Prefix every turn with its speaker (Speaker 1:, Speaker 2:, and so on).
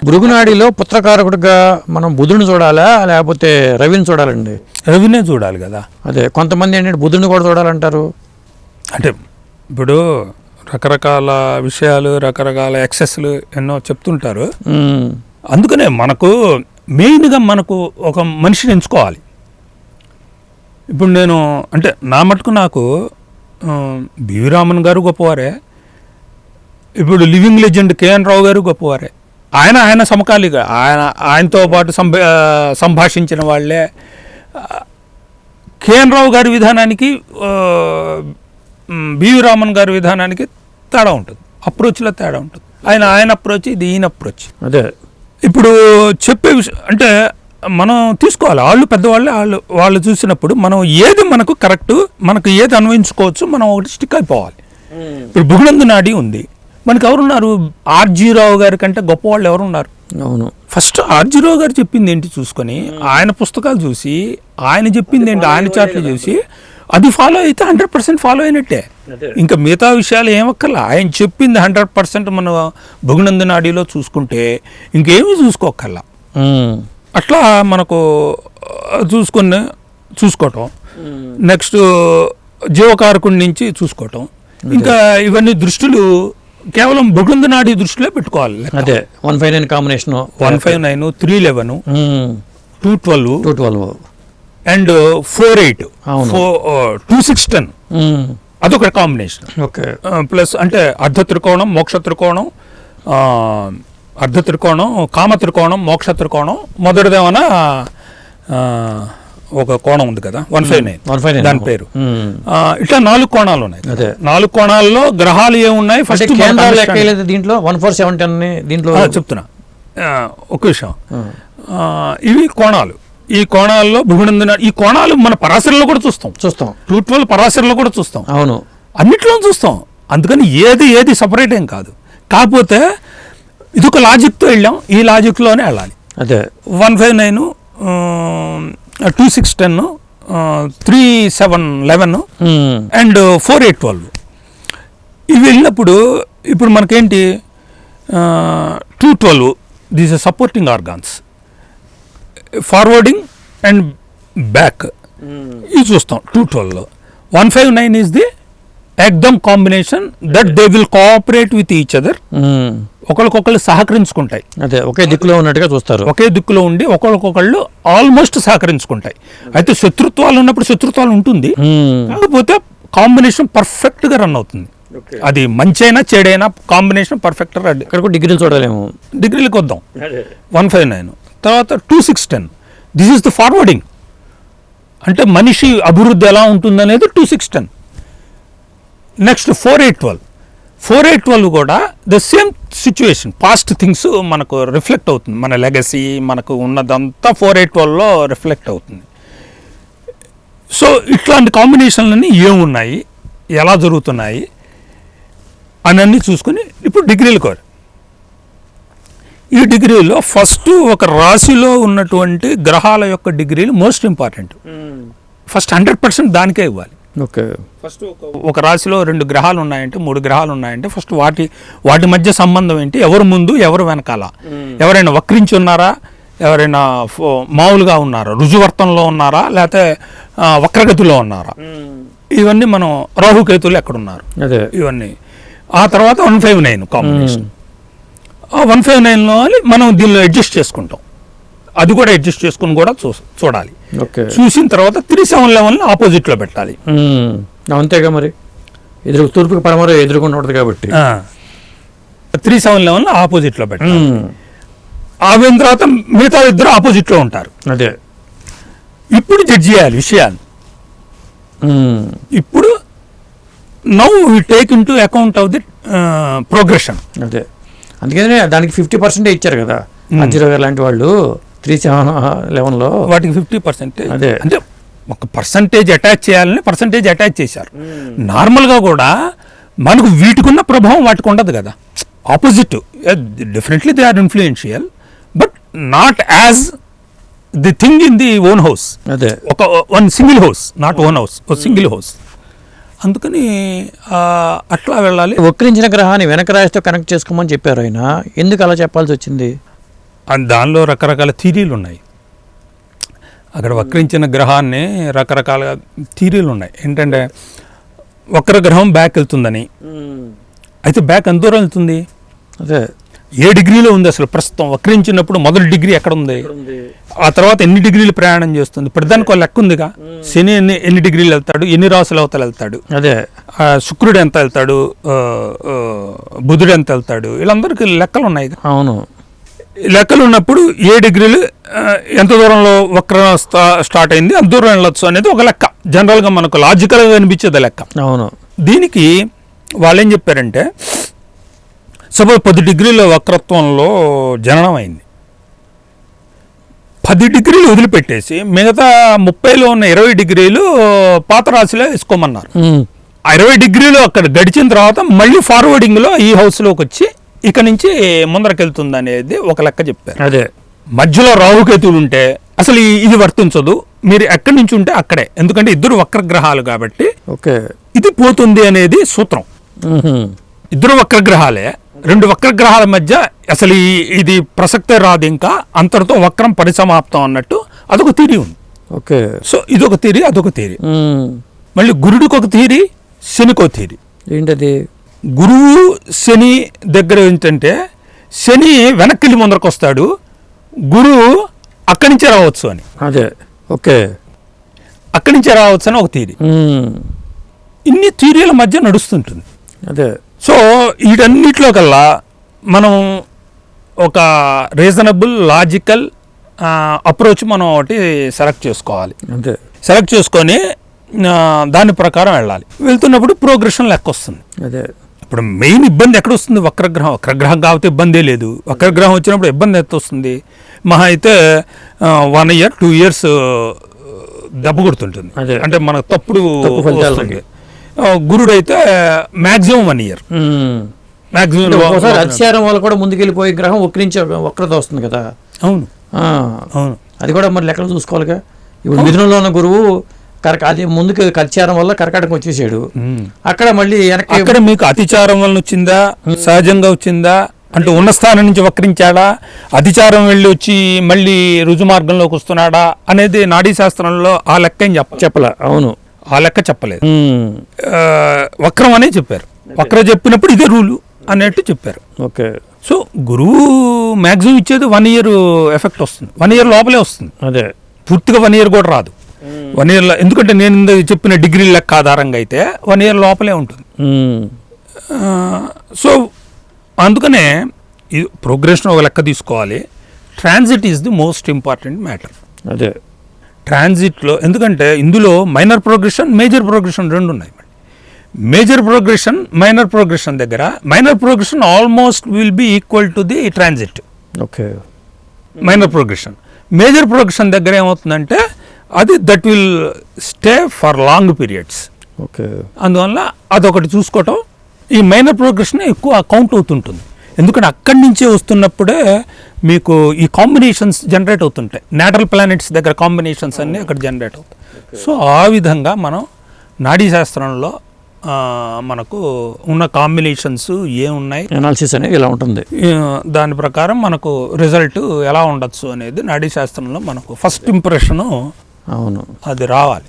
Speaker 1: భృగునాడిలో పుత్రకారకుడిగా మనం బుధుడిని చూడాలా లేకపోతే రవిని చూడాలండి?
Speaker 2: రవినే చూడాలి కదా.
Speaker 1: అదే కొంతమంది ఏంటంటే బుధుడిని కూడా చూడాలంటారు.
Speaker 2: అంటే ఇప్పుడు రకరకాల విషయాలు, రకరకాల ఎక్సెస్లు ఎన్నో చెప్తుంటారు. అందుకనే మనకు మెయిన్గా మనకు ఒక మనిషిని ఎంచుకోవాలి. ఇప్పుడు నేను అంటే నా మటుకు నాకు బివి రామన్ గారు గొప్పవారే, ఇప్పుడు లివింగ్ లెజెండ్ కేఎన్ రావు గారు గొప్పవారే. ఆయన సమకాలిగా ఆయనతో పాటు సంభాషించిన వాళ్ళే. కేఎన్ రావు గారి విధానానికి బివి రామన్ గారి విధానానికి తేడా ఉంటుంది, అప్రోచ్లో తేడా ఉంటుంది. ఆయన అప్రోచ్, ఇది ఈయన అప్రోచ్.
Speaker 1: అదే
Speaker 2: ఇప్పుడు చెప్పే విషయం అంటే మనం తీసుకోవాలి. వాళ్ళు పెద్దవాళ్ళే, వాళ్ళు చూసినప్పుడు మనం ఏది మనకు కరెక్ట్, మనకు ఏది అన్వయించుకోవచ్చు, మనం ఒకటి స్టిక్ అయిపోవాలి. ఇప్పుడు భృగునందు నాడి ఉంది, మనకు ఎవరున్నారు? ఆర్జీ రావు గారి కంటే గొప్పవాళ్ళు ఎవరున్నారు?
Speaker 1: అవును.
Speaker 2: ఫస్ట్ ఆర్జీ రావు గారు చెప్పింది ఏంటి చూసుకొని, ఆయన పుస్తకాలు చూసి, ఆయన చెప్పింది ఏంటి, ఆయన చాట్లు చూసి అది ఫాలో అయితే 100% ఫాలో అయినట్టే. ఇంకా మిగతా విషయాలు ఏమక్కర్లా. ఆయన చెప్పింది 100% మన భృగునందు నాడిలో చూసుకుంటే ఇంకేమీ చూసుకోకల్లా. అట్లా మనకు చూసుకోవటం. నెక్స్ట్ జీవకారకుడి నుంచి చూసుకోవటం. ఇంకా ఇవన్నీ దృష్టిలు కేవలం భృగునందు నాడి దృష్టిలో పెట్టుకోవాలి.
Speaker 1: అదే 159 కాంబినేషన్,
Speaker 2: 159, 311, 212 అండ్ 48, 2610 అదొక కాంబినేషన్. ప్లస్ అంటే అర్ధ త్రికోణం, మోక్ష త్రికోణం, అర్ధ త్రికోణం, కామ త్రికోణం, మోక్ష త్రికోణం. మొదటిదేమన్నా ఒక కోణం ఉంది కదా, 159 దాని పేరు. ఇట్లా 4 కోణాలు ఉన్నాయి. 4 కోణాల్లో గ్రహాలు ఏమున్నాయి ఫస్ట్
Speaker 1: దీంట్లో 14710 దీంట్లో
Speaker 2: చెప్తున్నా. ఒక విషయం, ఇవి కోణాలు. ఈ కోణాల్లో భృగునందు నాడి, ఈ కోణాలు మన పరాశరలో కూడా చూస్తాం. 212 పరాశరలో కూడా చూస్తాం.
Speaker 1: అవును,
Speaker 2: అన్నిట్లో చూస్తాం. అందుకని ఏది సపరేట్ ఏం కాదు. కాకపోతే ఇదొక లాజిక్తో వెళ్ళాం, ఈ లాజిక్లోనే వెళ్ళాలి.
Speaker 1: అదే
Speaker 2: 159, 2610, 3711 అండ్ 4812 ఇవి వెళ్ళినప్పుడు ఇప్పుడు మనకేంటి, 212 these supporting organs, forwarding and back, ఇది చూస్తాం 212లో. 159 ఈజ్ ది ఎగ్దమ్ combination that they will cooperate with each other. ఒకరికొకళ్ళు సహకరించుకుంటాయి.
Speaker 1: అదే ఒకే దిక్కులో ఉన్నట్టుగా చూస్తారు.
Speaker 2: ఒకే దిక్కులో ఉండి ఒకరికొకళ్ళు ఆల్మోస్ట్ సహకరించుకుంటాయి. అయితే శత్రుత్వాలు ఉన్నప్పుడు శత్రుత్వాలు ఉంటుంది, కాకపోతే కాంబినేషన్ పర్ఫెక్ట్ గా రన్ అవుతుంది. అది మంచైనా చెడైనా కాంబినేషన్ పర్ఫెక్ట్.
Speaker 1: ఇక్కడ డిగ్రీలు చూడలేము,
Speaker 2: డిగ్రీలకు వద్దాం. 159 తర్వాత 2610, దిస్ ఈస్ ద ఫార్వర్డింగ్. అంటే మనిషి అభివృద్ధి ఎలా ఉంటుందనేది 2610. నెక్స్ట్ 4812 కూడా the same situation, past things మనకు రిఫ్లెక్ట్ అవుతుంది. మన లెగసీ, మనకు ఉన్నదంతా 4812లో రిఫ్లెక్ట్ అవుతుంది. సో ఇట్లాంటి కాంబినేషన్లన్నీ ఏమున్నాయి, ఎలా జరుగుతున్నాయి అని చూసుకొని ఇప్పుడు డిగ్రీలు కోరు. ఈ డిగ్రీలో ఫస్ట్ ఒక రాశిలో ఉన్నటువంటి గ్రహాల యొక్క డిగ్రీలు మోస్ట్ ఇంపార్టెంట్. ఫస్ట్ 100% దానికే ఇవ్వాలి. ఫస్ట్ ఒక రాశిలో 2 గ్రహాలు ఉన్నాయంటే, 3 గ్రహాలు ఉన్నాయంటే ఫస్ట్ వాటి మధ్య సంబంధం ఏంటి, ఎవరు ముందు ఎవరు వెనకాల, ఎవరైనా వక్రించి ఉన్నారా, ఎవరైనా మామూలుగా ఉన్నారా, రుజువర్తంలో ఉన్నారా, లేకపోతే వక్రగతిలో ఉన్నారా, ఇవన్నీ మనం రాహుకేతులు ఎక్కడున్నారు ఇవన్నీ. ఆ తర్వాత 159 కాంబినేషన్. ఆ 159లో మనం దీనిలో అడ్జస్ట్ చేసుకుంటాం. అది కూడా అడ్జస్ట్ చేసుకుని కూడా చూడాలి. చూసిన తర్వాత 3711 ఆపోజిట్లో పెట్టాలి.
Speaker 1: అంతేగా మరి, తూర్పుకి పడమర ఎదురుకుండా ఉంటుంది కాబట్టి
Speaker 2: 3711 ఆపోజిట్లో పెట్టాలి. ఆవిన తర్వాత మిగతా 2 ఆపోజిట్లో ఉంటారు.
Speaker 1: అదే
Speaker 2: ఇప్పుడు జడ్జ్ చేయాలి విషయాన్ని. ఇప్పుడు now we take into account of the progression.
Speaker 1: అదే అందుకనే దానికి 50% ఇచ్చారు కదా అర్జురావు గారు లాంటి వాళ్ళు 3711లో.
Speaker 2: వాటికి 50%. అదే అంటే ఒక పర్సంటేజ్ అటాచ్ చేయాలని పర్సంటేజ్ అటాచ్ చేశారు. నార్మల్గా కూడా మనకు వీటికున్న ప్రభావం వాటికి ఉండదు కదా. Opposite definitely they are influential, but not as the thing in the own house.
Speaker 1: అదే
Speaker 2: ఒక one single house, not own house, ఒక సింగిల్ హౌస్. అందుకని అట్లా వెళ్ళాలి.
Speaker 1: వక్రించిన గ్రహాన్ని వెనక రాశితో కనెక్ట్ చేసుకోమని చెప్పారు ఆయన. ఎందుకు అలా చెప్పాల్సి వచ్చింది?
Speaker 2: దానిలో రకరకాల థీరీలు ఉన్నాయి. అక్కడ వక్రించిన గ్రహాన్ని రకరకాల థీరీలు ఉన్నాయి. ఏంటంటే వక్ర గ్రహం బ్యాక్ వెళ్తుందని. అయితే బ్యాక్ ఎంత దూరం వెళ్తుంది?
Speaker 1: అదే
Speaker 2: ఏ డిగ్రీలో ఉంది అసలు ప్రస్తుతం? వక్రించినప్పుడు మొదటి డిగ్రీ ఎక్కడ ఉంది, ఆ తర్వాత ఎన్ని డిగ్రీలు ప్రయాణం చేస్తుంది? ప్రతిదానికి ఒక లెక్క ఉందిగా. శని ఎన్ని డిగ్రీలు వెళ్తాడు, ఎన్ని రాసుల అవతల వెళ్తాడు,
Speaker 1: అదే
Speaker 2: శుక్రుడు ఎంత వెళ్తాడు, బుధుడు ఎంత వెళ్తాడు, వీళ్ళందరికీ లెక్కలు ఉన్నాయి.
Speaker 1: అవును,
Speaker 2: లెక్కలు ఉన్నప్పుడు ఏ డిగ్రీలు ఎంత దూరంలో వక్రం స్టార్ట్ అయింది అంత దూరం వెళ్ళొచ్చు అనేది ఒక లెక్క. జనరల్గా మనకు లాజికల్గా అనిపించేది లెక్క.
Speaker 1: అవును.
Speaker 2: దీనికి వాళ్ళు ఏం చెప్పారంటే, సపోజ్ 10 డిగ్రీల వక్రత్వంలో జననం అయింది, 10 డిగ్రీలు వదిలిపెట్టేసి మిగతా 30లో ఉన్న 20 డిగ్రీలు పాత రాశిలో వేసుకోమన్నారు. 20 డిగ్రీలు అక్కడ గడిచిన తర్వాత మళ్ళీ ఫార్వర్డింగ్లో ఈ హౌస్లోకి వచ్చి ఇక నుంచి ముందరకెళ్తుంది అనేది ఒక లెక్క చెప్పారు.
Speaker 1: అదే
Speaker 2: మధ్యలో రాహుకేతువులు ఉంటే అసలు ఇది వర్తించదు, మీరు ఎక్కడి నుంచి ఉంటే అక్కడే, ఎందుకంటే ఇద్దరు వక్రగ్రహాలు కాబట్టి
Speaker 1: ఓకే
Speaker 2: ఇది పోతుంది అనేది సూత్రం. ఇద్దరు వక్రగ్రహాలే, 2 వక్రగ్రహాల మధ్య అసలు ఇది ప్రసక్తే రాదు, ఇంకా అంతటితో వక్రం పరిసమాప్తం అన్నట్టు అదొక థియరీ ఉంది.
Speaker 1: ఓకే,
Speaker 2: సో ఇదొక థియరీ, అదొక థియరీ. మళ్ళీ గురుడికి ఒక థియరీ, శనికో థియరీ.
Speaker 1: ఏంటది?
Speaker 2: గురువు శని దగ్గర ఏంటంటే శని వెనక్కి వెళ్ళి ముందరకు వస్తాడు, గురువు అక్కడి నుంచే రావచ్చు అని.
Speaker 1: అదే ఓకే,
Speaker 2: అక్కడి నుంచే రావచ్చు అని ఒక థియరీ. ఇన్ని థియరీల మధ్య నడుస్తుంటుంది.
Speaker 1: అదే
Speaker 2: సో వీటన్నిటిలో కల్లా మనం ఒక రీజనబుల్ లాజికల్ అప్రోచ్ మనం ఒకటి సెలెక్ట్ చేసుకోవాలి.
Speaker 1: అంతే,
Speaker 2: సెలెక్ట్ చేసుకొని దాని ప్రకారం వెళ్ళాలి. వెళ్తున్నప్పుడు ప్రోగ్రెషన్ లెక్క వస్తుంది.
Speaker 1: అదే
Speaker 2: ఇప్పుడు మెయిన్ ఇబ్బంది ఎక్కడ వస్తుంది? వక్రగ్రహం. వక్రగ్రహం కాబట్టి ఇబ్బందే లేదు. వక్రగ్రహం వచ్చినప్పుడు ఇబ్బంది ఎంత వస్తుంది? మహా అయితే 1 year 2 years దెబ్బ కొడుతుంటుంది, అంటే మనకు తప్పుడు వస్తుంది. గురుడైతే మాక్సిమం 1 year. మాక్సిమం
Speaker 1: అతిశారం వల్ల కూడా ముందుకెళ్ళిపోయే గ్రహం వక్రత వస్తుంది కదా.
Speaker 2: అవును అవును,
Speaker 1: అది కూడా మరి లెక్కలు చూసుకోవాలిగా. ఇప్పుడు మిథునంలో ఉన్న గురువు అది ముందుకు అతిచారం వల్ల కర్కాటకం వచ్చేసాడు, అక్కడ మళ్ళీ వెనక్కి.
Speaker 2: అక్కడ మీకు అతిచారం వల్ల వచ్చిందా, సహజంగా వచ్చిందా, అంటే ఉన్న స్థానం నుంచి వక్రించాడా, అతిచారం వెళ్ళి వచ్చి మళ్ళీ రుజు మార్గంలోకి వస్తున్నాడా అనేది నాడీ శాస్త్రంలో ఆ లెక్క ఏం చెప్పలే.
Speaker 1: అవును,
Speaker 2: ఆ లెక్క చెప్పలేదు. వక్రం అనే చెప్పారు. వక్రం చెప్పినప్పుడు ఇదే రూలు అన్నట్టు చెప్పారు.
Speaker 1: ఓకే,
Speaker 2: సో గురువు మ్యాక్సిమం ఇచ్చేది 1 year ఎఫెక్ట్ వస్తుంది. 1 year లోపలే వస్తుంది. అదే పూర్తిగా 1 year కూడా రాదు. 1 year లో, ఎందుకంటే నేను చెప్పిన డిగ్రీ లెక్క ఆధారంగా అయితే 1 year లోపలే ఉంటుంది. సో అందుకనే ఇది ప్రోగ్రెషన్ ఒక లెక్క తీసుకోవాలి. Transit is the most important matter.
Speaker 1: అదే
Speaker 2: ట్రాన్సిట్లో, ఎందుకంటే ఇందులో మైనర్ ప్రోగ్రెషన్, మేజర్ ప్రోగ్రెషన్ 2 ఉన్నాయి. మేజర్ ప్రోగ్రెషన్, మైనర్ ప్రోగ్రెషన్ దగ్గర minor progression almost will be equal to the transit.
Speaker 1: Okay,
Speaker 2: minor progression. Major progression దగ్గర ఏమవుతుందంటే అది that will stay for long periods.
Speaker 1: Okay,
Speaker 2: అందువల్ల అదొకటి చూసుకోవటం. ఈ మైనర్ ప్రోగ్రెషన్ ఎక్కువ కౌంట్ అవుతుంటుంది, ఎందుకంటే అక్కడి నుంచే వస్తున్నప్పుడే మీకు ఈ కాంబినేషన్స్ జనరేట్ అవుతుంటాయి. నేటల్ ప్లానెట్స్ దగ్గర కాంబినేషన్స్ అన్నీ అక్కడ జనరేట్ అవుతాయి. సో ఆ విధంగా మనం నాడీ శాస్త్రంలో మనకు ఉన్న కాంబినేషన్స్ ఏమున్నాయి,
Speaker 1: అనాలిసిస్ అనేది ఇలా ఉంటుంది.
Speaker 2: దాని ప్రకారం మనకు రిజల్ట్ ఎలా ఉండొచ్చు అనేది నాడీ శాస్త్రంలో మనకు ఫస్ట్ ఇంప్రెషను
Speaker 1: అవును
Speaker 2: అది రావాలి.